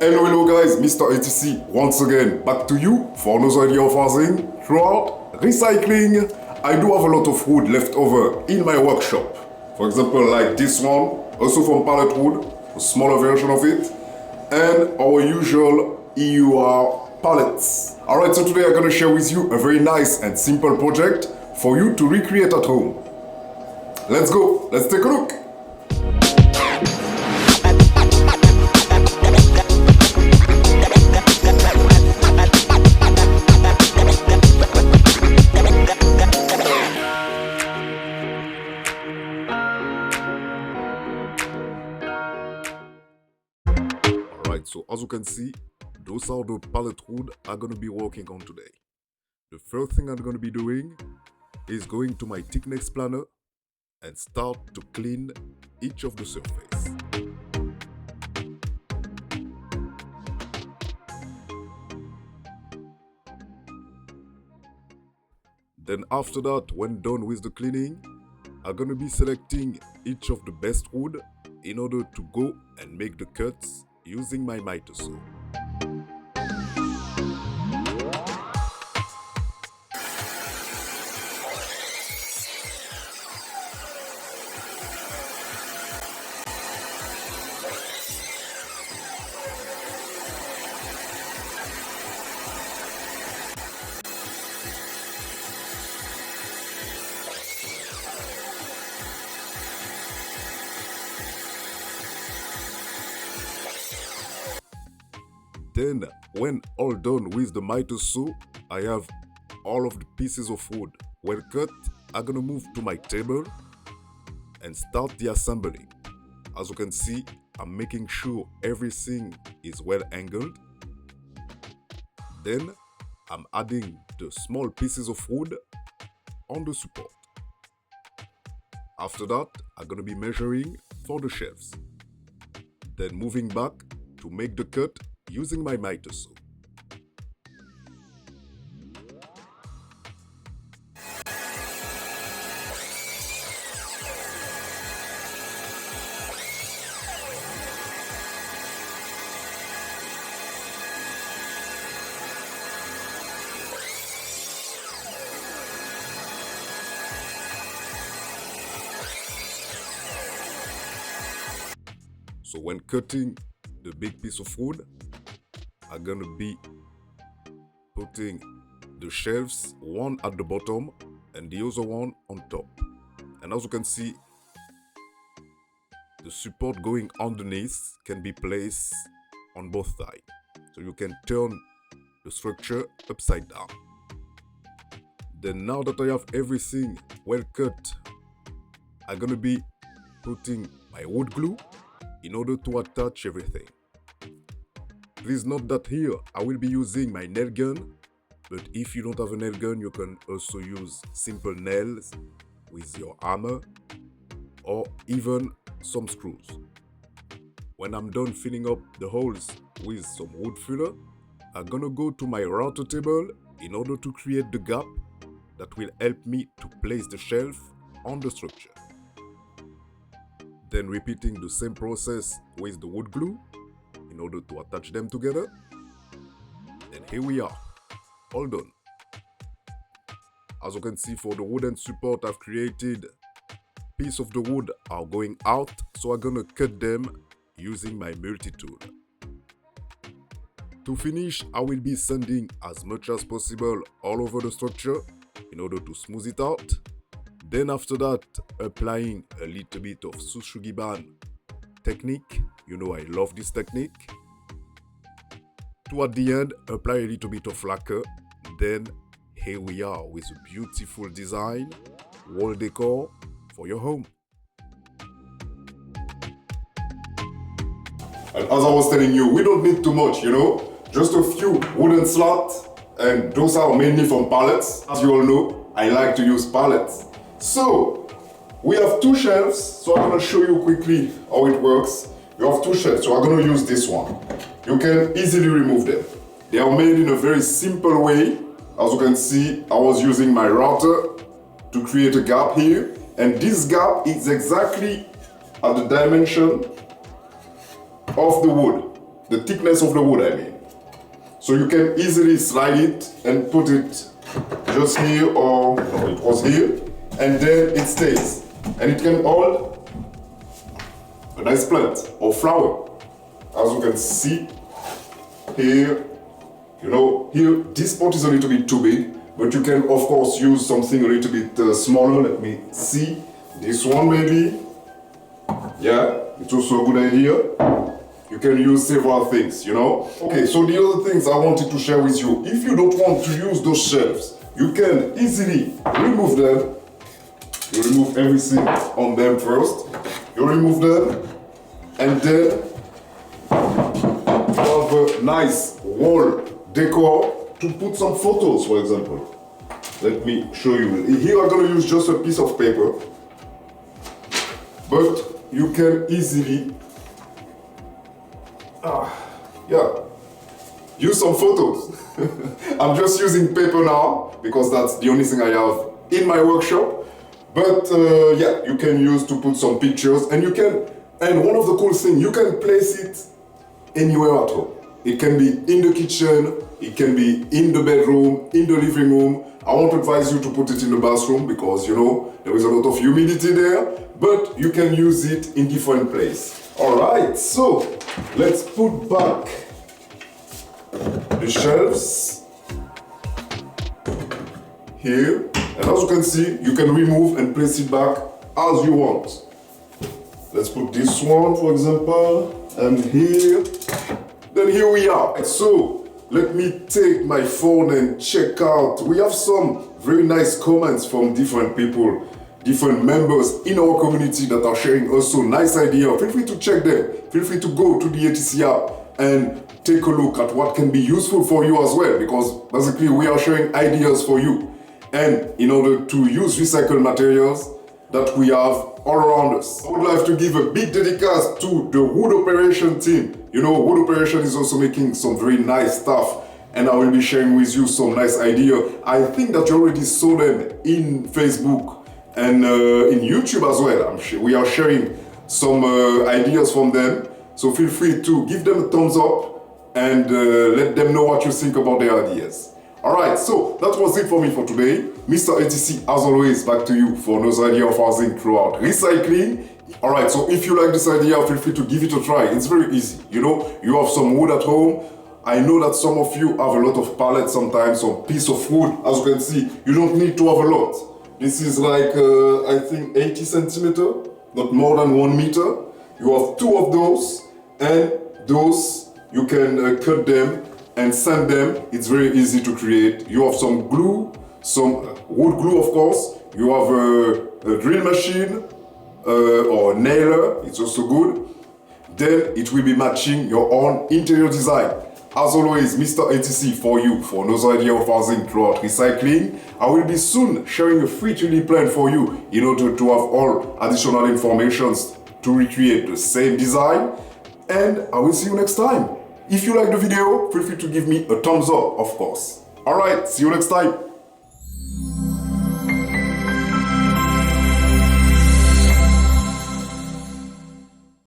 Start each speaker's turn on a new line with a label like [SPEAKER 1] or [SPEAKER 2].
[SPEAKER 1] Hello guys, Mr. ATC once again back to you for another idea of housing throughout recycling. I do have a lot of wood left over in my workshop. For example, like this one, also from pallet wood, a smaller version of it, and our usual EUR pallets. Alright, so today I'm gonna share with you a very nice and simple project for you to recreate at home. Let's go, let's take a look. So as you can see, those are the pallet wood I'm gonna be working on today. The first thing I'm gonna be doing is going to my thickness planner and start to clean each of the surface. Then after that, when done with the cleaning, I'm gonna be selecting each of the best wood in order to go and make the cuts using my miter saw. Then, when all done with the miter saw, I have all of the pieces of wood well cut. I'm gonna move to my table and start the assembling. As you can see, I'm making sure everything is well angled. Then, I'm adding the small pieces of wood on the support. After that, I'm gonna be measuring for the shelves. Then moving back to make the cut using my miter saw. So when cutting the big piece of wood, I'm gonna be putting the shelves, one at the bottom and the other one on top. And as you can see, the support going underneath can be placed on both sides. So you can turn the structure upside down. Then now that I have everything well cut, I'm gonna be putting my wood glue in order to attach everything. Please note that here I will be using my nail gun, but if you don't have a nail gun, you can also use simple nails with your hammer or even some screws. When I'm done filling up the holes with some wood filler, I'm gonna go to my router table in order to create the gap that will help me to place the shelf on the structure. Then repeating the same process with the wood glue in order to attach them together. And here we are, all done. As you can see, for the wooden support I've created, pieces of the wood are going out, so I'm gonna cut them using my multi-tool. To finish, I will be sanding as much as possible all over the structure in order to smooth it out. Then after that, applying a little bit of Sushugiban technique. You know I love this technique. To at the end, apply a little bit of lacquer. Then here we are with a beautiful design, wall decor for your home. And as I was telling you, we don't need too much, you know? Just a few wooden slats, and those are mainly from pallets. As you all know, I like to use pallets. So, we have two shelves, so I'm gonna show you quickly how it works. You have two shelves, so I'm gonna use this one. You can easily remove them. They are made in a very simple way. As you can see, I was using my router to create a gap here, and this gap is exactly at the dimension of the wood. the thickness of the wood, I mean. So you can easily slide it and put it just here, or no, it was here, and then it stays. And it can hold a nice plant or flower. As you can see here, you know, here this pot is a little bit too big, but you can of course use something a little bit smaller. Let me see, this one maybe. Yeah, it's also a good idea. You can use several things, you know. Okay, so the other things I wanted to share with you, if you don't want to use those shelves, you can easily remove them. You remove everything on them first. You remove them, and then you have a nice wall decor to put some photos, for example. Let me show you. Here I'm going to use just a piece of paper, but you can easily use some photos. I'm just using paper now because that's the only thing I have in my workshop. But yeah, you can use to put some pictures, and you can, and one of the cool things, you can place it anywhere at home. It can be in the kitchen, it can be in the bedroom, in the living room. I won't advise you to put it in the bathroom because, you know, there is a lot of humidity there, but you can use it in different places. All right, so let's put back the shelves here. And as you can see, you can remove and place it back as you want. Let's put this one, for example, and here. Then here we are. So let me take my phone and check out. We have some very nice comments from different people, different members in our community that are sharing also nice ideas. Feel free to check them. Feel free to go to the ATC app and take a look at what can be useful for you as well, because basically we are sharing ideas for you. And in order to use recycled materials that we have all around us. I would like to give a big dedication to the wood operation team. You know, wood operation is also making some very nice stuff, and I will be sharing with you some nice ideas. I think that you already saw them in Facebook and in YouTube as well. We are sharing some ideas from them. So feel free to give them a thumbs up and let them know what you think about their ideas. Alright, so that was it for me for today. Mr. ATC, as always, back to you for another idea of housing throughout recycling. Alright, so if you like this idea, feel free to give it a try. It's very easy. You know, you have some wood at home. I know that some of you have a lot of pallets sometimes, some piece of wood. As you can see, you don't need to have a lot. This is like, I think 80 centimeters, not more than 1 meter. You have 2 of those, and those, you can cut them and sand them. It's very easy to create. You have some glue, some wood glue of course. You have a drill machine or a nailer, it's also good. Then it will be matching your own interior design. As always, Mr. ATC for you for another idea of housing throughout recycling. I will be soon sharing a free 3D plan for you in order to have all additional informations to recreate the same design. And I will see you next time. If you like the video, feel free to give me a thumbs up, of course. Alright, see you next time.